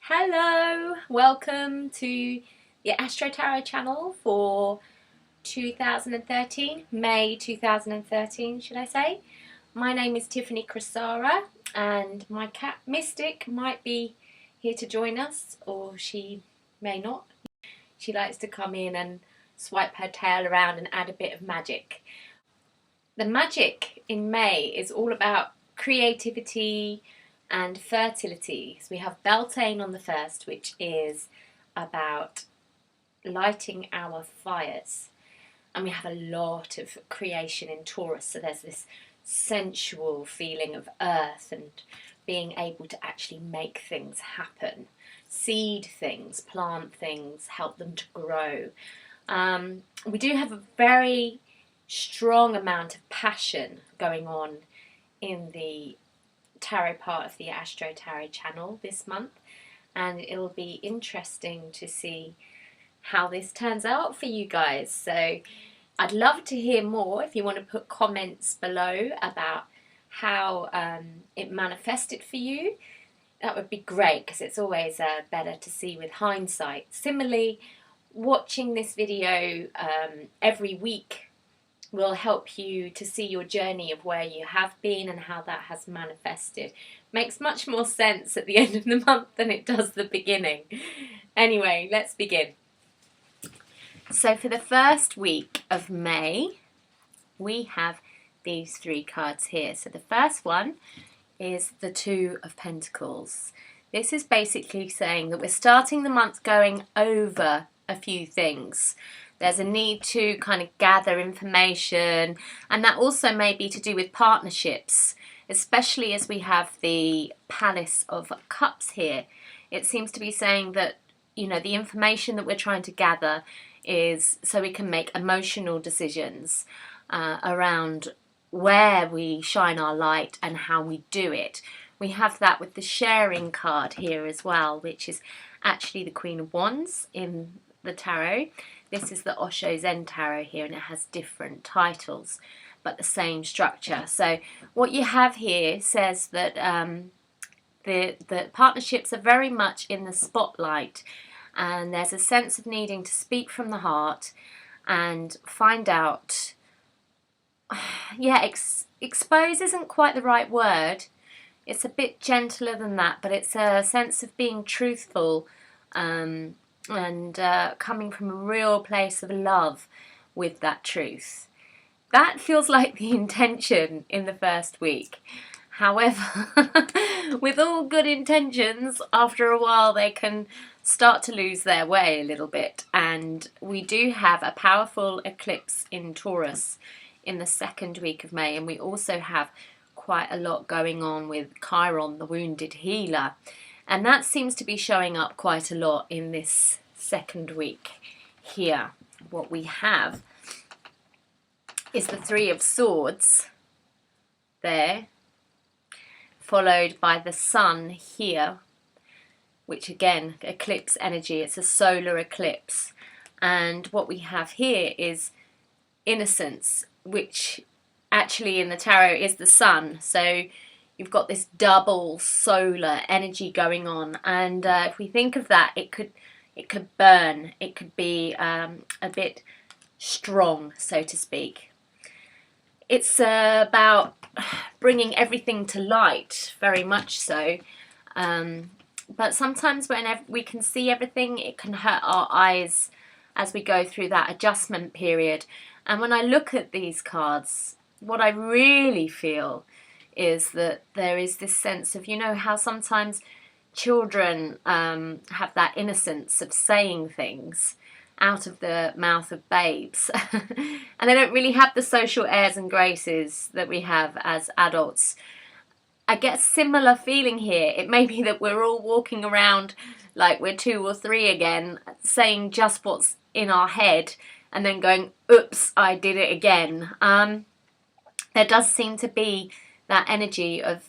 Hello, welcome to the Astro Tarot channel for 2013, May 2013 should I say. My name is Tiffany Crosara and my cat Mystic might be here to join us, or she may not. She likes to come in and swipe her tail around and add a bit of magic. The magic in May is all about creativity and fertility. So we have Beltane on the 1st, which is about lighting our fires. And we have a lot of creation in Taurus. So there's this sensual feeling of earth and being able to actually make things happen. Seed things, plant things, help them to grow. We do have a very strong amount of passion going on in the tarot part of the Astro Tarot channel this month, and it'll be interesting to see how this turns out for you guys. So I'd love to hear more if you want to put comments below about how it manifested for you. That would be great, because it's always better to see with hindsight. Similarly, watching this video every week will help you to see your journey of where you have been and how that has manifested. Makes much more sense at the end of the month than it does the beginning. Anyway, let's begin. So for the first week of May, we have these three cards here. So the first one is the Two of Pentacles. This is basically saying that we're starting the month going over a few things. There's a need to kind of gather information, and that also may be to do with partnerships, especially as we have the Palace of Cups here. It seems to be saying that, you know, the information that we're trying to gather is so we can make emotional decisions around where we shine our light and how we do it. We have that with the sharing card here as well, which is actually the Queen of Wands in the tarot. This is the Osho Zen Tarot here, and it has different titles but the same structure. So what you have here says that the partnerships are very much in the spotlight, and there's a sense of needing to speak from the heart and find out, expose isn't quite the right word. It's a bit gentler than that, but it's a sense of being truthful and coming from a real place of love with that truth. That feels like the intention in the first week. However, with all good intentions, after a while they can start to lose their way a little bit. And we do have a powerful eclipse in Taurus in the second week of May, and we also have quite a lot going on with Chiron, the wounded healer. And that seems to be showing up quite a lot in this second week here. What we have is the Three of Swords there, followed by the Sun here, which again, eclipse energy, it's a solar eclipse. And what we have here is innocence, which actually in the tarot is the Sun. So you've got this double solar energy going on, and if we think of that, it could burn, it could be a bit strong, so to speak. It's about bringing everything to light, very much so, but sometimes when we can see everything, it can hurt our eyes as we go through that adjustment period. And when I look at these cards, what I really feel is that there is this sense of, you know how sometimes children have that innocence of saying things out of the mouth of babes and they don't really have the social airs and graces that we have as adults. I get a similar feeling here. It may be that we're all walking around like we're 2 or 3 again, saying just what's in our head and then going, oops, I did it again. There does seem to be that energy of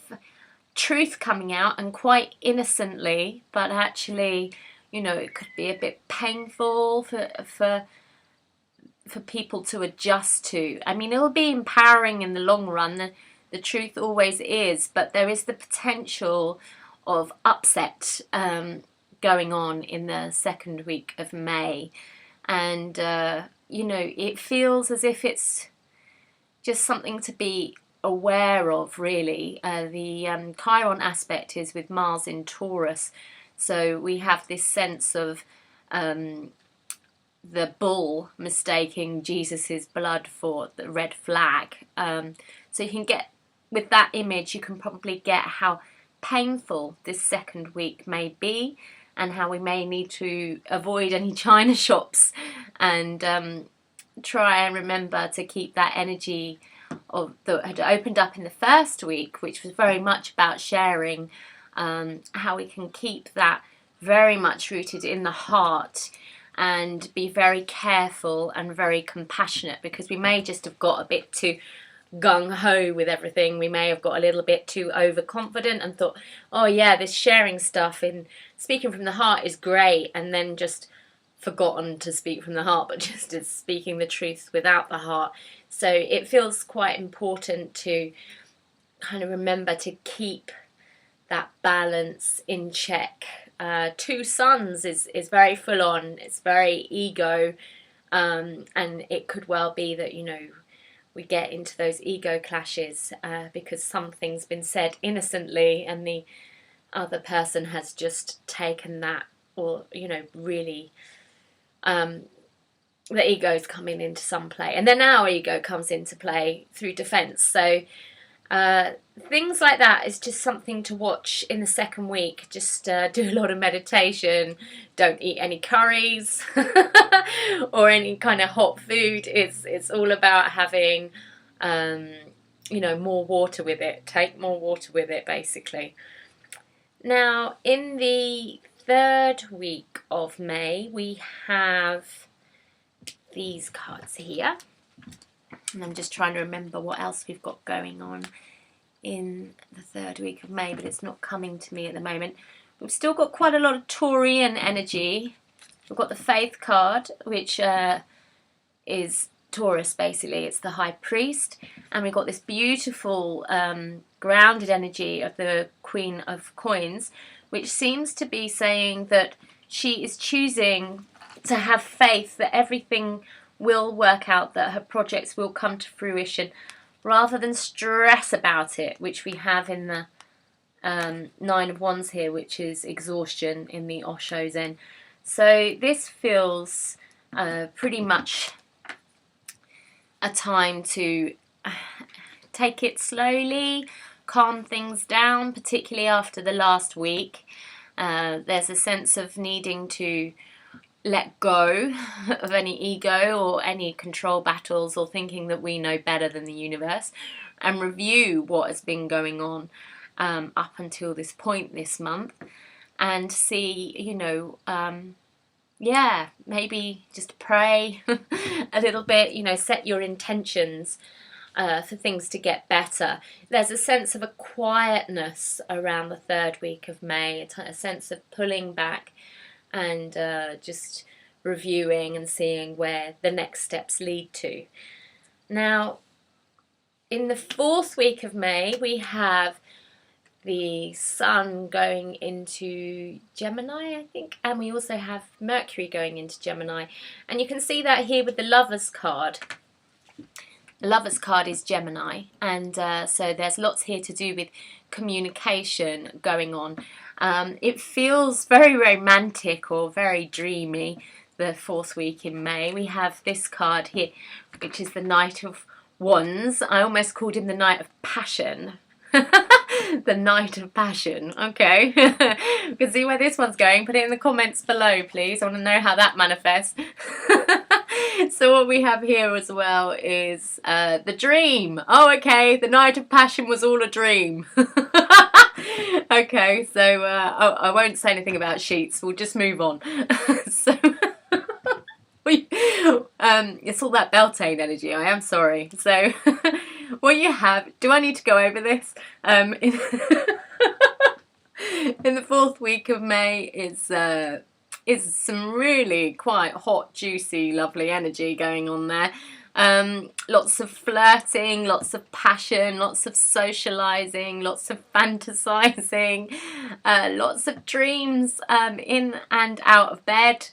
truth coming out, and quite innocently, but actually, you know, it could be a bit painful for people to adjust to. I mean, it'll be empowering in the long run. The truth always is, but there is the potential of upset going on in the second week of May. And, you know, it feels as if it's just something to be aware of, really. The Chiron aspect is with Mars in Taurus. So we have this sense of the bull mistaking Jesus's blood for the red flag. So you can get, with that image, you can probably get how painful this second week may be, and how we may need to avoid any china shops, and try and remember to keep that energy of that had opened up in the first week, which was very much about sharing, how we can keep that very much rooted in the heart and be very careful and very compassionate, because we may just have got a bit too gung-ho with everything. We may have got a little bit too overconfident and thought, oh yeah, this sharing stuff in speaking from the heart is great, and then just forgotten to speak from the heart, but just is speaking the truth without the heart. So it feels quite important to kind of remember to keep that balance in check. Two suns is very full on, it's very ego, and it could well be that, you know, we get into those ego clashes because something's been said innocently and the other person has just taken that, or, you know, really the ego's coming into some play, and then our ego comes into play through defense. So things like that is just something to watch in the second week. Just do a lot of meditation, don't eat any curries or any kind of hot food. It's all about having you know, more water with it. Take more water with it, basically. Now, in the third week of May, we have these cards here. And I'm just trying to remember what else we've got going on in the third week of May, but it's not coming to me at the moment. We've still got quite a lot of Taurian energy. We've got the Faith card, which is Taurus, basically. It's the High Priest. And we've got this beautiful grounded energy of the Queen of Coins, which seems to be saying that she is choosing to have faith that everything will work out, that her projects will come to fruition, rather than stress about it, which we have in the Nine of Wands here, which is exhaustion in the Osho Zen. So this feels pretty much a time to take it slowly, calm things down, particularly after the last week. There's a sense of needing to let go of any ego or any control battles or thinking that we know better than the universe, and review what has been going on up until this point this month, and see, you know, yeah, maybe just pray a little bit, you know, set your intentions for things to get better. There's a sense of a quietness around the third week of May, a sense of pulling back and just reviewing and seeing where the next steps lead to. Now, in the fourth week of May, we have the Sun going into Gemini, I think, and we also have Mercury going into Gemini. And you can see that here with the Lovers card. The Lovers card is Gemini, and so there's lots here to do with communication going on. It feels very romantic or very dreamy, the fourth week in May. We have this card here, which is the Knight of Wands. I almost called him the Knight of Passion. The Knight of Passion. Okay. You can see where this one's going. Put it in the comments below, please. I want to know how that manifests. So what we have here as well is the dream. Oh, okay. The Knight of Passion was all a dream. Okay, so I won't say anything about sheets. We'll just move on. So it's all that Beltane energy. I am sorry. So what you have, do I need to go over this? In the fourth week of May is some really quite hot, juicy, lovely energy going on there. Lots of flirting, lots of passion, lots of socializing, lots of fantasizing, lots of dreams in and out of bed.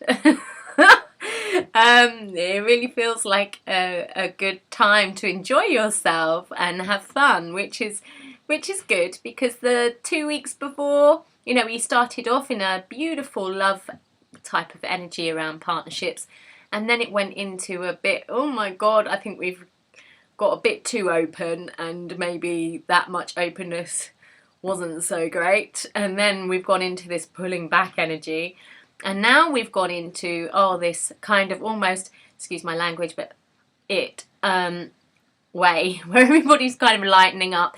It really feels like a good time to enjoy yourself and have fun, which is good, because the 2 weeks before, you know, we started off in a beautiful love type of energy around partnerships, and then it went into a bit, oh my god, I think we've got a bit too open, and maybe that much openness wasn't so great, and then we've gone into this pulling back energy, and now we've gone into, oh, this kind of almost, excuse my language, but way where everybody's kind of lightening up.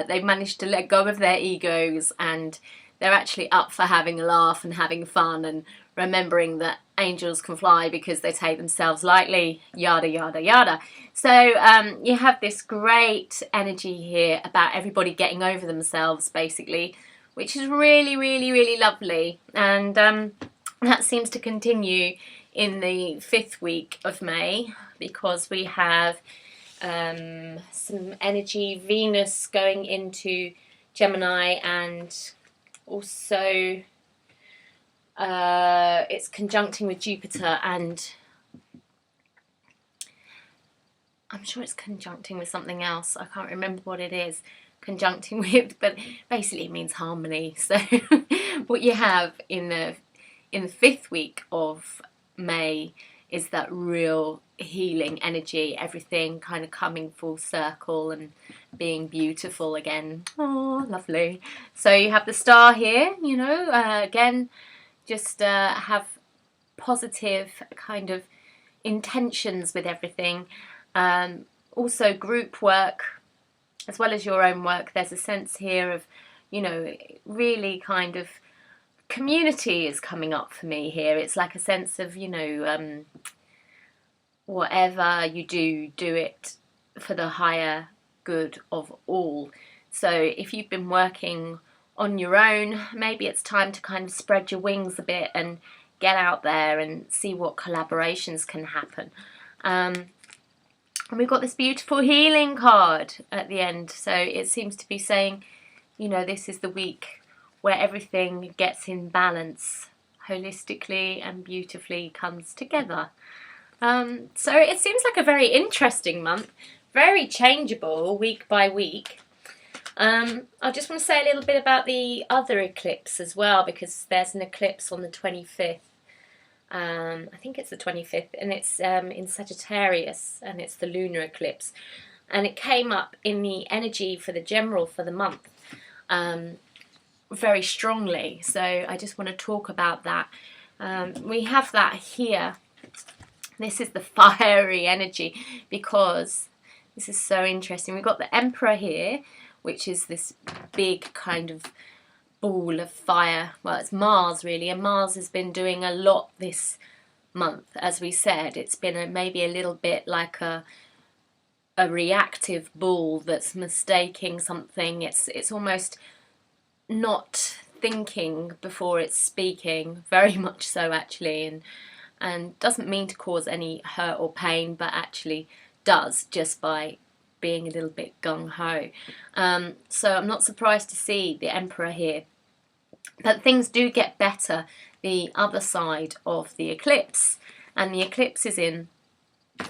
They've managed to let go of their egos, and they're actually up for having a laugh and having fun and remembering that angels can fly because they take themselves lightly, yada yada yada. So you have this great energy here about everybody getting over themselves, basically, which is really, really, really lovely, and that seems to continue in the 5th week of May, because we have some energy, Venus going into Gemini, and also it's conjuncting with Jupiter, and I'm sure it's conjuncting with something else. I can't remember what it is conjuncting with, but basically it means harmony. So what you have in the 5th week of May is that real healing energy, everything kind of coming full circle and being beautiful again. Oh, lovely. So you have the star here, you know, again, just have positive kind of intentions with everything. Also group work as well as your own work. There's a sense here of, you know, really kind of community is coming up for me here. It's like a sense of, you know, whatever you do it for the higher good of all. So if you've been working on your own, maybe it's time to kind of spread your wings a bit and get out there and see what collaborations can happen. And we've got this beautiful healing card at the end, so it seems to be saying, you know, this is the week where everything gets in balance, holistically and beautifully comes together. So it seems like a very interesting month, very changeable week by week. I just want to say a little bit about the other eclipse as well, because there's an eclipse on the 25th. I think it's the 25th, and it's in Sagittarius, and it's the lunar eclipse, and it came up in the energy for the general for the month very strongly. So I just want to talk about that. We have that here. This is the fiery energy, because this is so interesting. We've got the Emperor here, which is this big kind of ball of fire. Well, it's Mars really, and Mars has been doing a lot this month. As we said, it's been maybe a little bit like a reactive ball that's mistaking something. It's almost not thinking before it's speaking, very much so actually, and doesn't mean to cause any hurt or pain, but actually does, just by being a little bit gung-ho. So I'm not surprised to see the Emperor here. But things do get better the other side of the eclipse, and the eclipse is in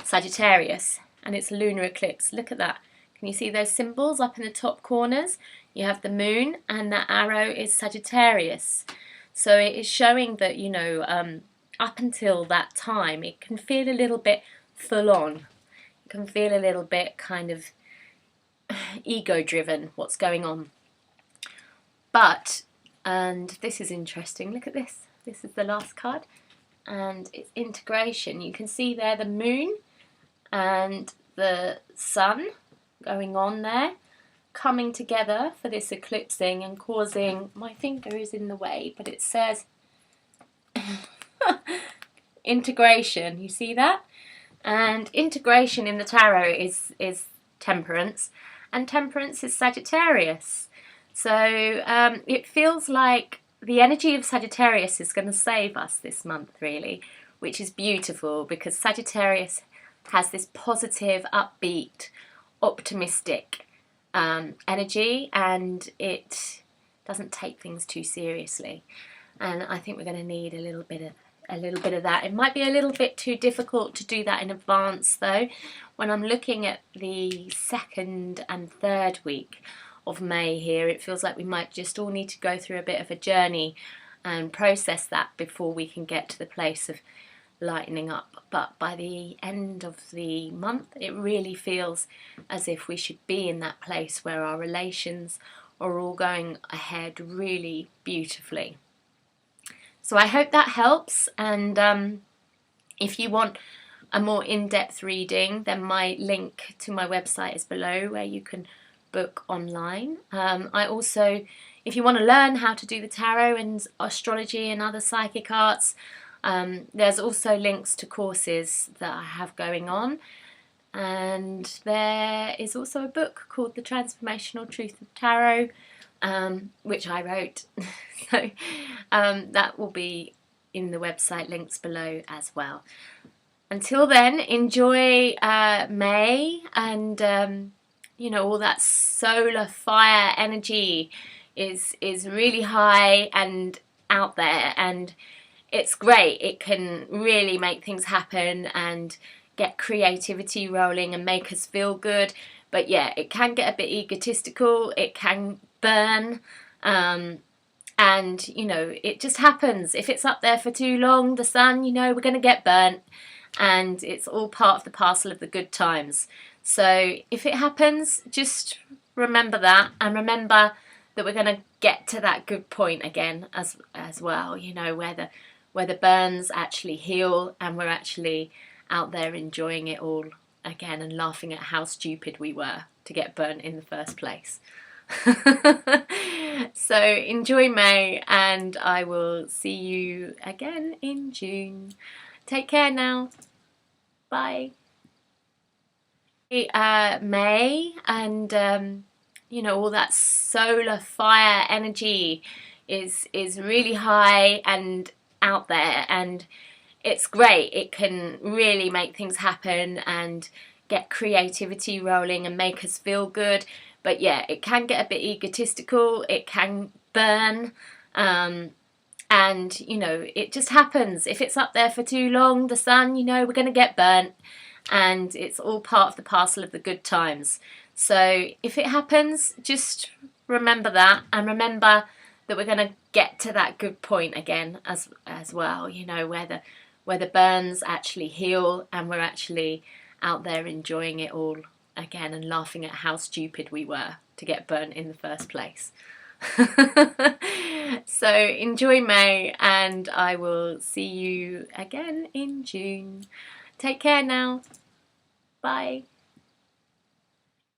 Sagittarius, and it's a lunar eclipse. Look at that. Can you see those symbols up in the top corners? You have the moon, and that arrow is Sagittarius. So it is showing that, you know, up until that time, it can feel a little bit full on. It can feel a little bit kind of ego-driven, what's going on. But, and this is interesting, look at this. This is the last card, and it's integration. You can see there the moon and the sun going on there, coming together for this eclipsing and causing, my finger is in the way, but it says integration. You see that? And integration in the tarot is temperance, and temperance is Sagittarius. So it feels like the energy of Sagittarius is going to save us this month, really, which is beautiful, because Sagittarius has this positive, upbeat, optimistic energy, and it doesn't take things too seriously. And I think we're going to need a little bit of that. It might be a little bit too difficult to do that in advance, though. When I'm looking at the 2nd and 3rd week of May here, it feels like we might just all need to go through a bit of a journey and process that before we can get to the place of lightening up. But by the end of the month, it really feels as if we should be in that place where our relations are all going ahead really beautifully. So I hope that helps, and if you want a more in-depth reading, then my link to my website is below, where you can book online. I also, if you want to learn how to do the tarot and astrology and other psychic arts, there's also links to courses that I have going on, and there is also a book called The Transformational Truth of Tarot, which I wrote. So that will be in the website links below as well. Until then, enjoy May, and you know, all that solar fire energy is really high and out there, and it's great. It can really make things happen and get creativity rolling and make us feel good. But yeah, it can get a bit egotistical, it can burn, and you know, it just happens. If it's up there for too long, the sun, you know, we're going to get burnt, and it's all part of the parcel of the good times. So if it happens, just remember that, and remember that we're going to get to that good point again as well, you know, where the burns actually heal and we're actually out there enjoying it all again and laughing at how stupid we were to get burnt in the first place. So enjoy May, and I will see you again in June. Take care now. Bye. May, and you know, all that solar fire energy is really high and out there, and it's great. It can really make things happen and get creativity rolling and make us feel good. But yeah, it can get a bit egotistical, it can burn, and you know, it just happens. If it's up there for too long, the sun, you know, we're going to get burnt, and it's all part of the parcel of the good times. So if it happens, just remember that, and remember that we're going to get to that good point again as well, you know, where the burns actually heal and we're actually out there enjoying it all again and laughing at how stupid we were to get burnt in the first place. So enjoy May, and I will see you again in June. Take care now. Bye.